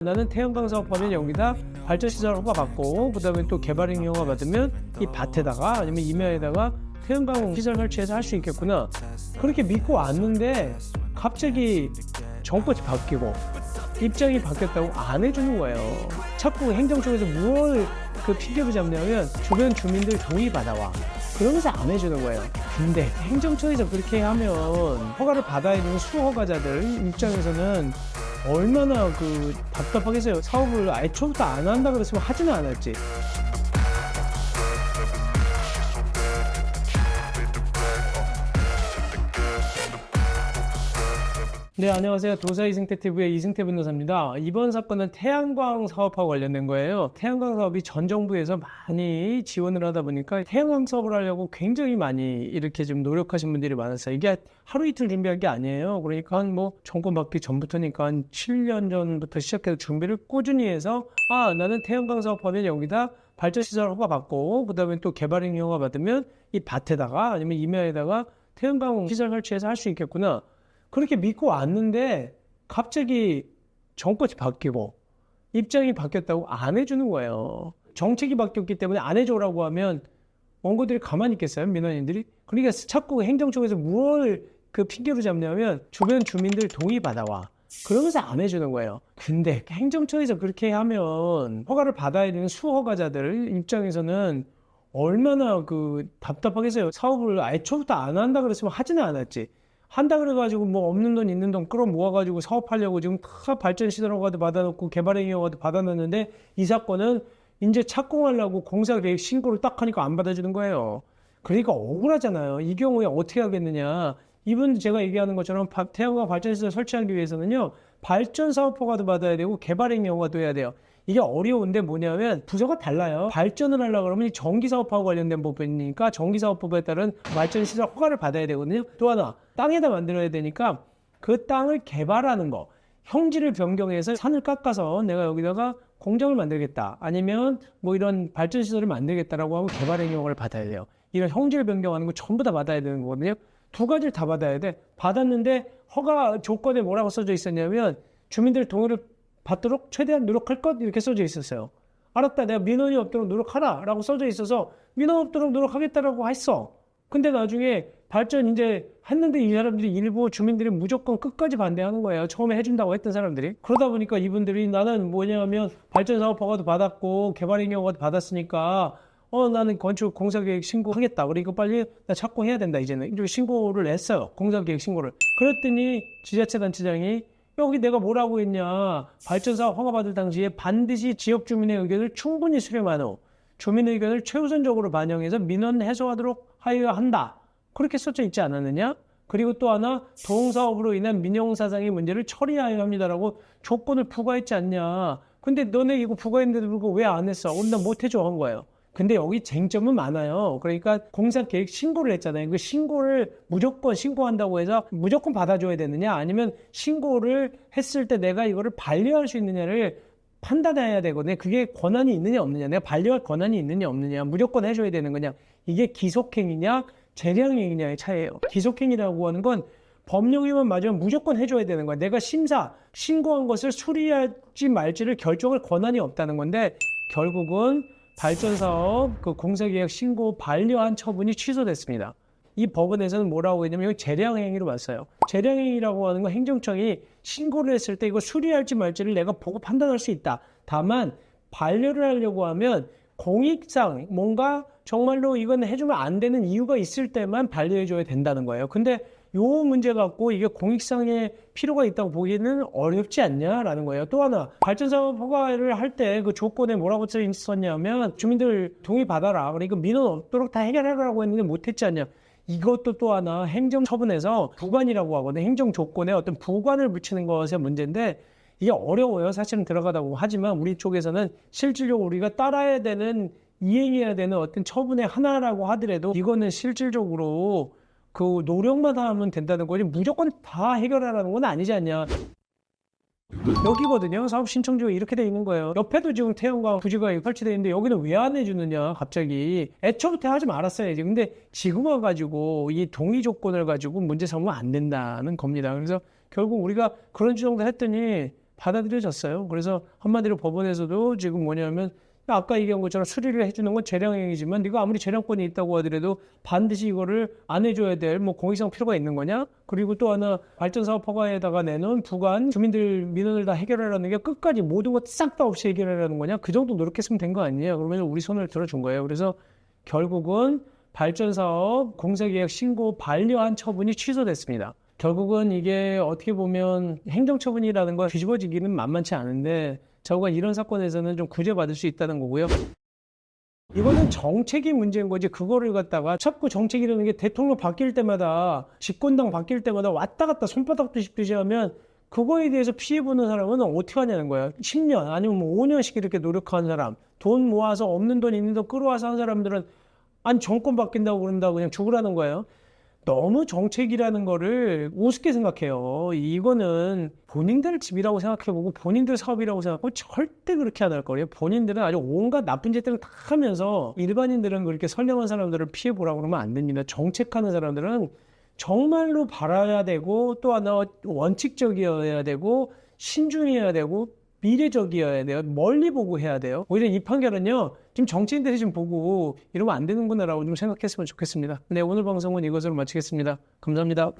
나는 태양광 사업하면 여기다 발전시설 허가 받고 그다음에 또 개발행위 허가 받으면 이 밭에다가 아니면 임야에다가 태양광 시설 설치해서 할 수 있겠구나. 그렇게 믿고 왔는데 갑자기 정권이 바뀌고 입장이 바뀌었다고 안 해주는 거예요. 자꾸 행정 쪽에서 뭘 핑계로 잡냐면 주변 주민들 동의 받아와. 그러면서 안 해주는 거예요. 근데 행정처에서 그렇게 하면 허가를 받아야 되는 수허가자들 입장에서는 얼마나 답답하겠어요. 사업을 애초부터 안 한다 그랬으면 하지는 않았지. 네, 안녕하세요. 도사이승태TV의 이승태 변호사입니다. 이번 사건은 태양광 사업하고 관련된 거예요. 태양광 사업이 전 정부에서 많이 지원을 하다 보니까 태양광 사업을 하려고 굉장히 많이 이렇게 좀 노력하신 분들이 많았어요. 이게 하루 이틀 준비한 게 아니에요. 그러니까 정권 바뀌기 전부터니까 한 7년 전부터 시작해서 준비를 꾸준히 해서 나는 태양광 사업하면 여기다 발전시설 허가 받고 그다음에 또 개발행위 허가 받으면 이 밭에다가 아니면 임야에다가 태양광 시설 설치해서 할 수 있겠구나. 그렇게 믿고 왔는데 갑자기 정권이 바뀌고 입장이 바뀌었다고 안 해주는 거예요. 정책이 바뀌었기 때문에 안 해줘라고 하면 원고들이 가만히 있겠어요? 민원인들이? 그러니까 자꾸 행정 쪽에서 뭘 핑계로 잡냐면 주변 주민들 동의 받아와. 그러면서 안 해주는 거예요. 근데 행정처에서 그렇게 하면 허가를 받아야 되는 수허가자들 입장에서는 얼마나 답답하겠어요. 사업을 애초부터 안 한다 그랬으면 하지는 않았지. 한다 그래가지고 없는 돈 있는 돈 끌어모아가지고 사업하려고 지금 다 발전시설 허가도 받아놓고 개발행위 허가도 받아놨는데 이 사건은 이제 착공하려고 공사계획 신고를 딱 하니까 안 받아주는 거예요. 그러니까 억울하잖아요. 이 경우에 어떻게 하겠느냐. 이분 제가 얘기하는 것처럼 태양광 발전시설 설치하기 위해서는요. 발전사업 허가도 받아야 되고 개발행위 허가도 해야 돼요. 이게 어려운데 뭐냐면 부서가 달라요. 발전을 하려고 그러면 전기사업하고 관련된 부분이니까 전기사업법에 따른 발전시설 허가를 받아야 되거든요. 또 하나 땅에다 만들어야 되니까 그 땅을 개발하는 거. 형질을 변경해서 산을 깎아서 내가 여기다가 공장을 만들겠다. 아니면 이런 발전시설을 만들겠다라고 하고 개발행위 허가를 받아야 돼요. 이런 형질 변경하는 거 전부 다 받아야 되는 거거든요. 두 가지를 다 받아야 돼. 받았는데 허가 조건에 뭐라고 써져 있었냐면 주민들 동의를 받도록 최대한 노력할 것 이렇게 써져 있었어요. 알았다. 내가 민원이 없도록 노력하라 라고 써져 있어서 민원 없도록 노력하겠다라고 했어. 근데 나중에 발전 이제 했는데 이 사람들이 일부 주민들이 무조건 끝까지 반대하는 거예요. 처음에 해준다고 했던 사람들이. 그러다 보니까 이분들이 나는 뭐냐면 발전사업 허가도 받았고 개발행위 허가도 받았으니까 나는 건축 공사계획 신고하겠다. 그리고 빨리 나 착공해야 된다. 이제는 이렇게 신고를 했어요. 공사계획 신고를. 그랬더니 지자체단체장이 여기 내가 뭐라고 했냐. 발전사업 허가받을 당시에 반드시 지역 주민의 의견을 충분히 수렴한 후 주민의 의견을 최우선적으로 반영해서 민원 해소하도록 하여야 한다. 그렇게 써져 있지 않았느냐? 그리고 또 하나 도흥사업으로 인한 민영사상의 문제를 처리하여야 합니다라고 조건을 부과했지 않냐. 근데 너네 이거 부과했는데도 불구하고 왜 안 했어? 나 못 해줘 한 거예요. 근데 여기 쟁점은 많아요. 그러니까 공사계획 신고를 했잖아요. 그 신고를 무조건 신고한다고 해서 무조건 받아줘야 되느냐 아니면 신고를 했을 때 내가 이거를 반려할 수 있느냐를 판단해야 되거든요. 그게 권한이 있느냐 없느냐, 내가 반려할 권한이 있느냐 없느냐, 무조건 해줘야 되는 거냐, 이게 기속행위냐 재량행위냐의 차이예요. 기속행위라고 하는 건 법령에만 맞으면 무조건 해줘야 되는 거야. 내가 신고한 것을 수리할지 말지를 결정할 권한이 없다는 건데 결국은 발전사업 공사계약 신고 반려한 처분이 취소됐습니다. 이 법원에서는 뭐라고 했냐면 재량행위로 봤어요. 재량행위라고 하는 건 행정청이 신고를 했을 때 이거 수리할지 말지를 내가 보고 판단할 수 있다. 다만 반려를 하려고 하면 공익상 뭔가 정말로 이건 해주면 안 되는 이유가 있을 때만 반려해줘야 된다는 거예요. 근데 요 문제 갖고 이게 공익상의 필요가 있다고 보기에는 어렵지 않냐라는 거예요. 또 하나 발전사업 허가를 할 때 그 조건에 뭐라고 써 있었냐면 주민들 동의 받아라. 그러니까 민원 없도록 다 해결하라고 했는데 못했지 않냐. 이것도 또 하나 행정처분에서 부관이라고 하거든요. 행정조건에 어떤 부관을 붙이는 것의 문제인데 이게 어려워요. 사실은 들어가다 보면. 하지만 우리 쪽에서는 실질적으로 우리가 따라야 되는 이행해야 되는 어떤 처분의 하나라고 하더라도 이거는 실질적으로 노력만 하면 된다는 거지 무조건 다 해결하라는 건 아니지 않냐. 여기거든요. 사업 신청조에 이렇게 돼 있는 거예요. 옆에도 지금 태양광 부지가 설치되어 있는데 여기는 왜 안 해주느냐 갑자기. 애초부터 하지 말았어야지. 근데 지금 와가지고 이 동의 조건을 가지고 문제 삼으면 안 된다는 겁니다. 그래서 결국 우리가 그런 주장도 했더니 받아들여졌어요. 그래서 한마디로 법원에서도 지금 뭐냐면 아까 얘기한 것처럼 수리를 해주는 건 재량행위지만 네가 아무리 재량권이 있다고 하더라도 반드시 이거를 안 해줘야 될 뭐 공익성 필요가 있는 거냐? 그리고 또 하나 발전사업 허가에다가 내놓은 부관 주민들 민원을 다 해결하라는 게 끝까지 모든 것 싹 다 없이 해결하라는 거냐? 그 정도 노력했으면 된 거 아니에요? 그러면 우리 손을 들어준 거예요. 그래서 결국은 발전사업 공사계약 신고 반려한 처분이 취소됐습니다. 결국은 이게 어떻게 보면 행정처분이라는 거 뒤집어지기는 만만치 않은데 저가 이런 사건에서는 좀 구제받을 수 있다는 거고요. 이거는 정책이 문제인 거지 그거를 갖다가 자꾸 정책이라는 게 대통령 바뀔 때마다 집권당 바뀔 때마다 왔다 갔다 손바닥 뒤집듯이 하면 그거에 대해서 피해보는 사람은 어떻게 하냐는 거야. 10년 아니면 뭐 5년씩 이렇게 노력한 사람 돈 모아서 없는 돈 있는 돈 끌어와서 한 사람들은 아니 정권 바뀐다고 그런다고 그냥 죽으라는 거예요. 너무 정책이라는 거를 우습게 생각해요. 이거는 본인들 집이라고 생각해보고 본인들 사업이라고 생각하고 절대 그렇게 안 할 거예요. 본인들은 아주 온갖 나쁜 짓들을 다 하면서 일반인들은 그렇게 선량한 사람들을 피해보라고 그러면 안 됩니다. 정책하는 사람들은 정말로 바라야 되고 또 하나 원칙적이어야 되고 신중해야 되고 미래적이어야 돼요. 멀리 보고 해야 돼요. 오히려 이 판결은요. 지금 정치인들이 좀 보고 이러면 안 되는구나라고 좀 생각했으면 좋겠습니다. 네, 오늘 방송은 이것으로 마치겠습니다. 감사합니다.